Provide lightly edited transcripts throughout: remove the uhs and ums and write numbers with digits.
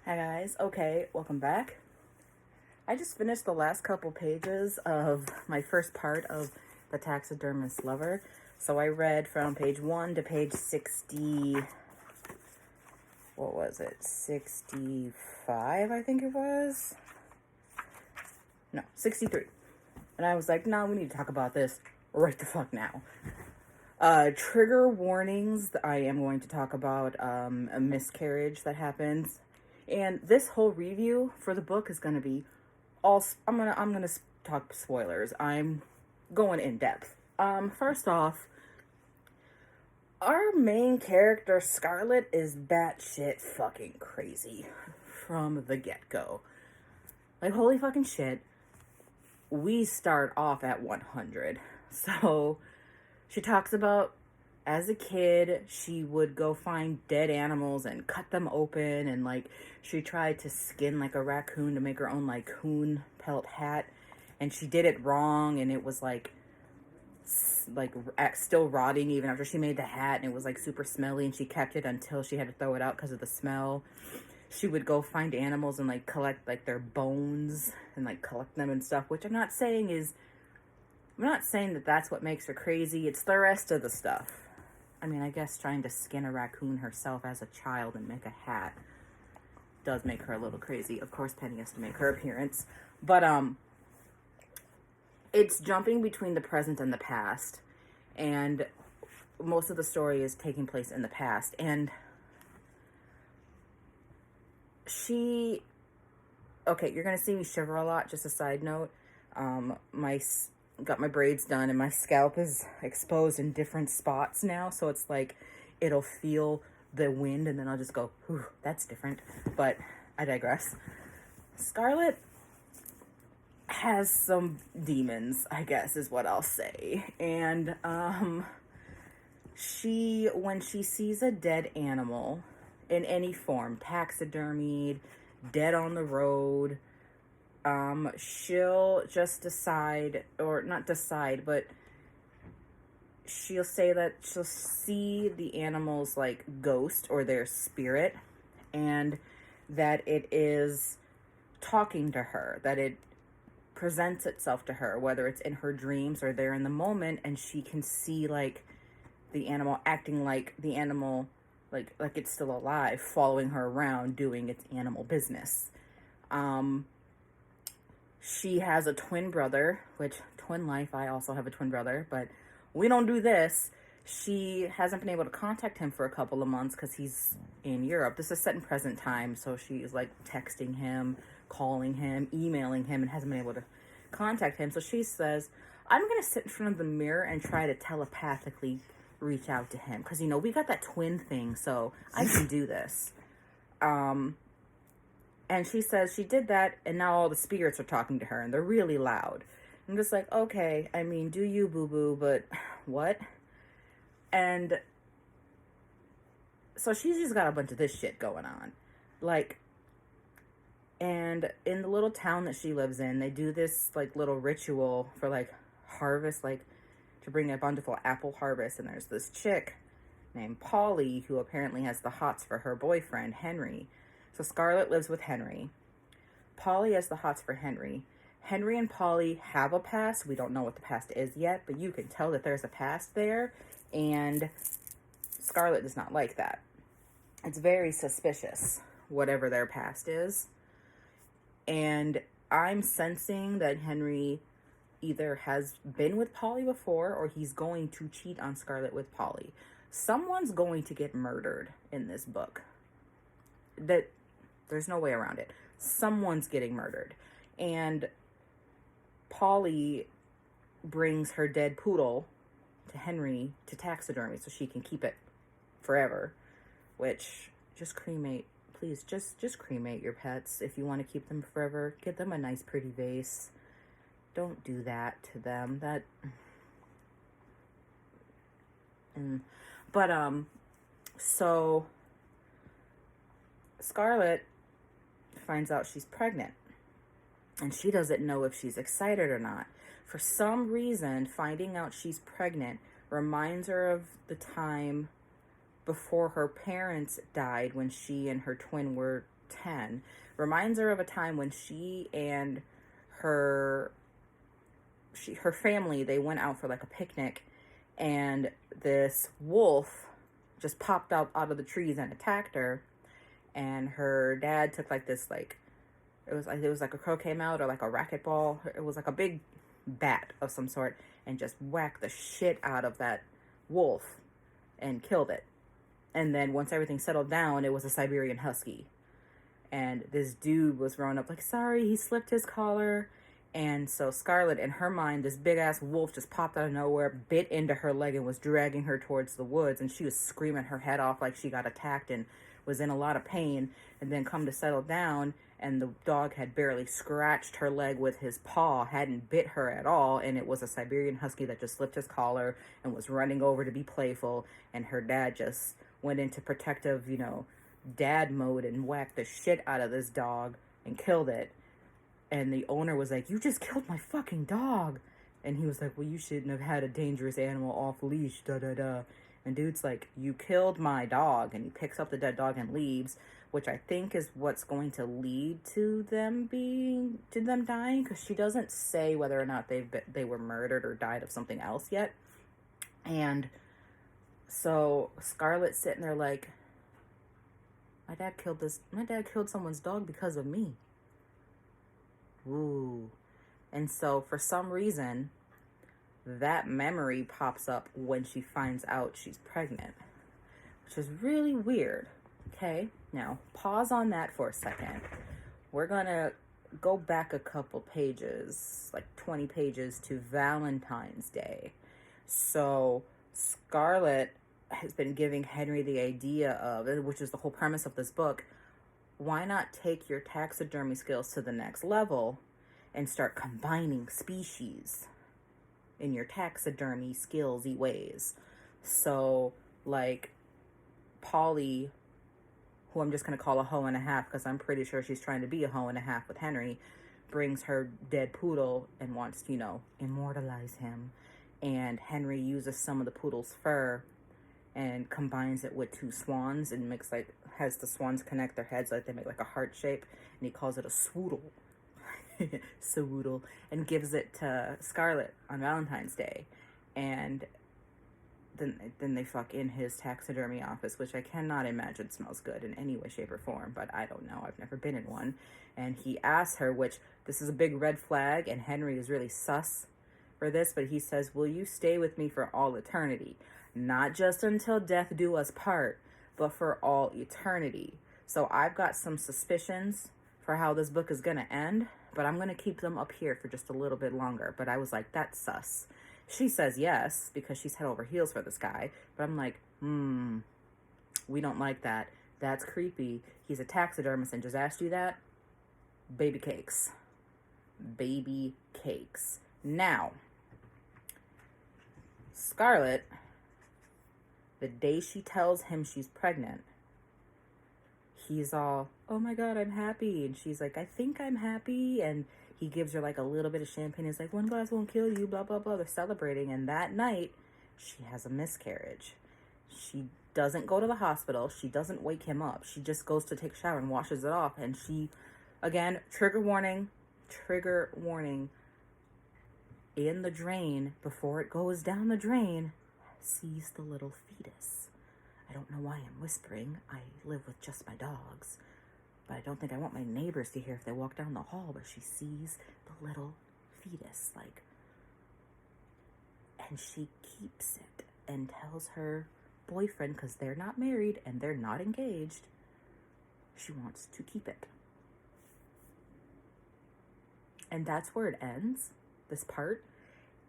Hi guys, okay, welcome back. I just finished the last couple pages of my first part of The Taxidermist Lover. So I read from page 1 to page 60, what was it, 65 I think it was? No, 63. And I was like, no, we need to talk about this right the fuck now. Trigger warnings, I am going to talk about a miscarriage that happens. And this whole review for the book is going to be I'm gonna talk spoilers. I'm going in depth. First off, our main character Scarlett is batshit fucking crazy from the get-go. Like, holy fucking shit. We start off at 100. So she talks about, as a kid, she would go find dead animals and cut them open, and like she tried to skin like a raccoon to make her own like coon pelt hat, and she did it wrong, and it was like still rotting even after she made the hat, and it was like super smelly, and she kept it until she had to throw it out because of the smell. She would go find animals and like collect like their bones and like collect them and stuff, which I'm not saying that that's what makes her crazy. It's the rest of the stuff. I mean, I guess trying to skin a raccoon herself as a child and make a hat does make her a little crazy. Of course, Penny has to make her appearance. But, it's jumping between the present and the past. And most of the story is taking place in the past. And okay, you're going to see me shiver a lot, just a side note. Got my braids done and my scalp is exposed in different spots now, so it's like it'll feel the wind and then I'll just go, whew, that's different. But I digress. Scarlett has some demons, I guess is what I'll say. And when she sees a dead animal in any form, taxidermied, dead on the road, she'll just decide, or not decide, but she'll say that she'll see the animal's like ghost or their spirit, and that it is talking to her, that it presents itself to her, whether it's in her dreams or there in the moment, and she can see like the animal acting like the animal, like it's still alive, following her around, doing its animal business. She has a twin brother, which, twin life, I also have a twin brother, but we don't do this. She hasn't been able to contact him for a couple of months because he's in Europe. This is set in present time, so she's like texting him, calling him, emailing him, and hasn't been able to contact him. So she says, I'm going to sit in front of the mirror and try to telepathically reach out to him. Because, we got that twin thing, so I can do this. And she says she did that, and now all the spirits are talking to her, and they're really loud. I'm just like, okay, I mean, do you, boo-boo, but what? And so she's just got a bunch of this shit going on. Like, and in the little town that she lives in, they do this, like, little ritual for, like, harvest, like, to bring a bountiful apple harvest. And there's this chick named Polly who apparently has the hots for her boyfriend, Henry. So Scarlett lives with Henry. Polly has the hots for Henry. Henry and Polly have a past. We don't know what the past is yet, but you can tell that there's a past there, and Scarlett does not like that. It's very suspicious, whatever their past is. And I'm sensing that Henry either has been with Polly before, or he's going to cheat on Scarlett with Polly. Someone's going to get murdered in this book. There's no way around it. Someone's getting murdered. And Polly brings her dead poodle to Henry to taxidermy so she can keep it forever. Which, just cremate. Please, just cremate your pets. If you want to keep them forever, get them a nice pretty vase. Don't do that to them. So Scarlett finds out she's pregnant, and she doesn't know if she's excited or not. For some reason, finding out she's pregnant reminds her of the time before her parents died when she and her twin were 10. Reminds her of a time when she and her family, they went out for like a picnic, and this wolf just popped up out of the trees and attacked her. And her dad took like this, like, it was like a croquet mallet or like a racquetball. It was like a big bat of some sort, and just whacked the shit out of that wolf and killed it. And then once everything settled down, it was a Siberian husky. And this dude was running up like, sorry, he slipped his collar. And so Scarlett, in her mind, this big-ass wolf just popped out of nowhere, bit into her leg, and was dragging her towards the woods. And she was screaming her head off like she got attacked and was in a lot of pain. And then come to settle down, and the dog had barely scratched her leg with his paw, hadn't bit her at all. And it was a Siberian husky that just slipped his collar and was running over to be playful. And her dad just went into protective, dad mode and whacked the shit out of this dog and killed it. And the owner was like, you just killed my fucking dog. And he was like, well, you shouldn't have had a dangerous animal off leash, da-da-da. And dude's like, you killed my dog. And he picks up the dead dog and leaves, which I think is what's going to lead to them dying. Because she doesn't say whether or not they were murdered or died of something else yet. And so Scarlett's sitting there like, my dad killed someone's dog because of me. Ooh. And so for some reason, that memory pops up when she finds out she's pregnant, which is really weird. Okay, now pause on that for a second. We're gonna go back a couple pages, like 20 pages, to Valentine's Day. So Scarlett has been giving Henry the idea of, which is the whole premise of this book, why not take your taxidermy skills to the next level and start combining species in your taxidermy skillsy ways? So, like, Polly, who I'm just going to call a hoe and a half because I'm pretty sure she's trying to be a hoe and a half with Henry, brings her dead poodle and wants to, immortalize him. And Henry uses some of the poodle's fur and combines it with two swans and has the swans connect their heads like they make like a heart shape, and he calls it a swoodle. Swoodle, and gives it to Scarlett on Valentine's Day. And then they fuck in his taxidermy office, which I cannot imagine smells good in any way, shape, or form, but I don't know. I've never been in one. And he asks her, which this is a big red flag, and Henry is really sus for this, but he says, will you stay with me for all eternity? Not just until death do us part, but for all eternity. So I've got some suspicions for how this book is going to end, but I'm going to keep them up here for just a little bit longer. But I was like, that's sus. She says yes, because she's head over heels for this guy. But I'm like, we don't like that. That's creepy. He's a taxidermist and just asked you that? Baby cakes. Baby cakes. Now, Scarlett, the day she tells him she's pregnant, he's all, oh my God, I'm happy. And she's like, I think I'm happy. And he gives her like a little bit of champagne. He's like, one glass won't kill you, blah, blah, blah. They're celebrating. And that night, she has a miscarriage. She doesn't go to the hospital. She doesn't wake him up. She just goes to take a shower and washes it off. And she, again, trigger warning, in the drain, before it goes down the drain, sees the little fetus. I don't know why I'm whispering. I live with just my dogs. But I don't think I want my neighbors to hear if they walk down the hall. But she sees the little fetus, and she keeps it and tells her boyfriend, because they're not married and they're not engaged, she wants to keep it. And that's where it ends, this part.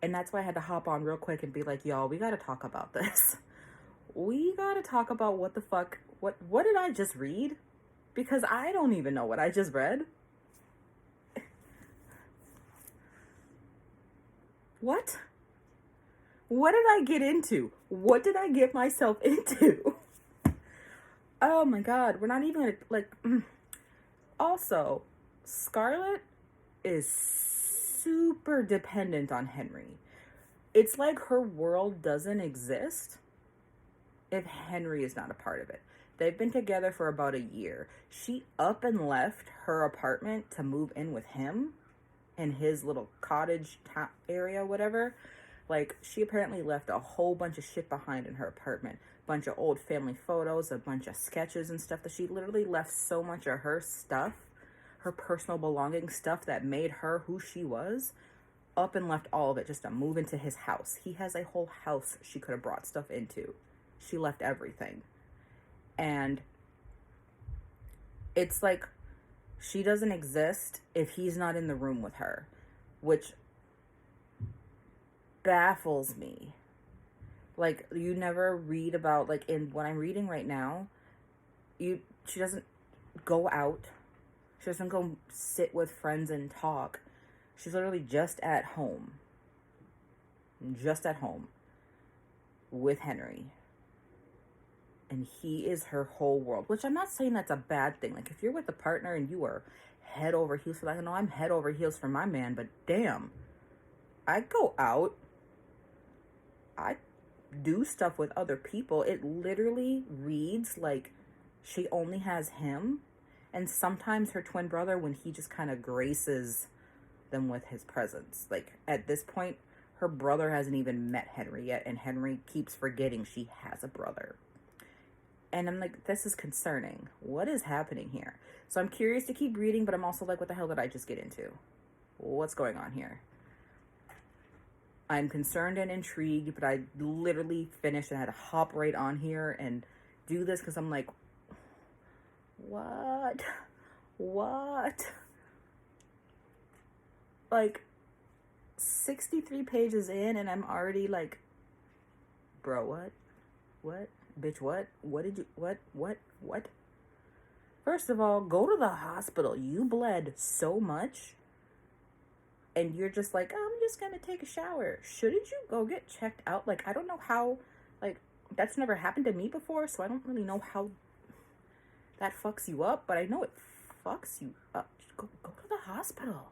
And that's why I had to hop on real quick and be like, y'all, we got to talk about this. We got to talk about what the fuck, what did I just read? Because I don't even know what I just read. What? What did I get into? What did I get myself into? Oh my God, we're not even Also, Scarlett is super dependent on Henry. It's like her world doesn't exist if Henry is not a part of it. They've been together for about a year. She up and left her apartment to move in with him in his little cottage area, whatever. Like, she apparently left a whole bunch of shit behind in her apartment. Bunch of old family photos, a bunch of sketches and stuff, that she literally left so much of her stuff, her personal belongings, stuff that made her who she was, up and left all of it just to move into his house. He has a whole house she could have brought stuff into. She left everything. And it's like, she doesn't exist if he's not in the room with her, which baffles me. Like, you never read about, like, in what I'm reading right now, she doesn't go out. She doesn't go sit with friends and talk. She's literally just at home. Just at home with Henry. And he is her whole world, which I'm not saying that's a bad thing. Like, if you're with a partner and you are head over heels for that, I know I'm head over heels for my man, but damn, I go out. I do stuff with other people. It literally reads like she only has him, and sometimes her twin brother when he just kind of graces them with his presence. Like, at this point, her brother hasn't even met Henry yet, and Henry keeps forgetting she has a brother. And I'm like, this is concerning. What is happening here? So I'm curious to keep reading, but I'm also like, what the hell did I just get into? What's going on here? I'm concerned and intrigued, but I literally finished and had to hop right on here and do this because I'm like, what? Like, 63 pages in and I'm already like, bro, what? Bitch, what? What did you, what? First of all, go to the hospital. You bled so much. And you're just like, oh, I'm just going to take a shower. Shouldn't you go get checked out? Like, I don't know how, like, that's never happened to me before. So I don't really know how that fucks you up. But I know it fucks you up. Just go to the hospital.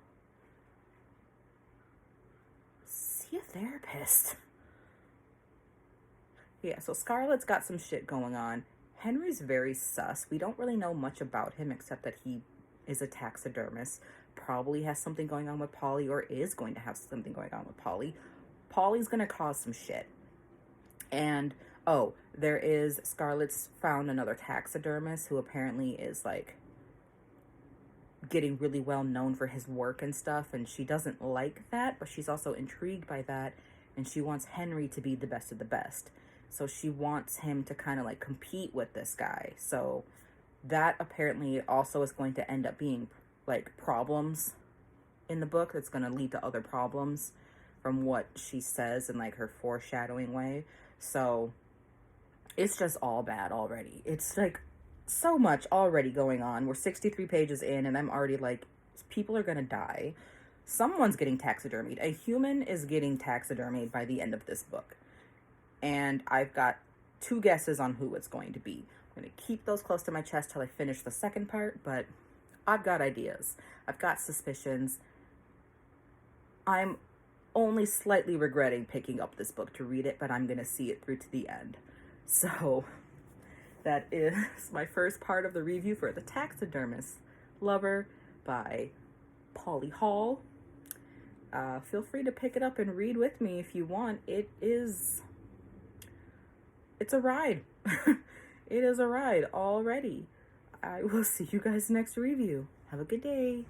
See a therapist. Yeah, so Scarlett's got some shit going on. Henry's very sus. We don't really know much about him except that he is a taxidermist. Probably has something going on with Polly, or is going to have something going on with Polly. Polly's going to cause some shit. And, oh, there is, Scarlett's found another taxidermist who apparently is, like, getting really well known for his work and stuff. And she doesn't like that, but she's also intrigued by that. And she wants Henry to be the best of the best. So she wants him to kind of like compete with this guy. So that apparently also is going to end up being like problems in the book. That's going to lead to other problems from what she says in like her foreshadowing way. So it's just all bad already. It's like so much already going on. We're 63 pages in and I'm already like, people are going to die. Someone's getting taxidermied. A human is getting taxidermied by the end of this book. And I've got 2 guesses on who it's going to be. I'm going to keep those close to my chest till I finish the second part, but I've got ideas. I've got suspicions. I'm only slightly regretting picking up this book to read it, but I'm going to see it through to the end. So that is my first part of the review for The Taxidermist Lover by Polly Hall. Feel free to pick it up and read with me if you want. It's a ride. It is a ride already. I will see you guys next review. Have a good day.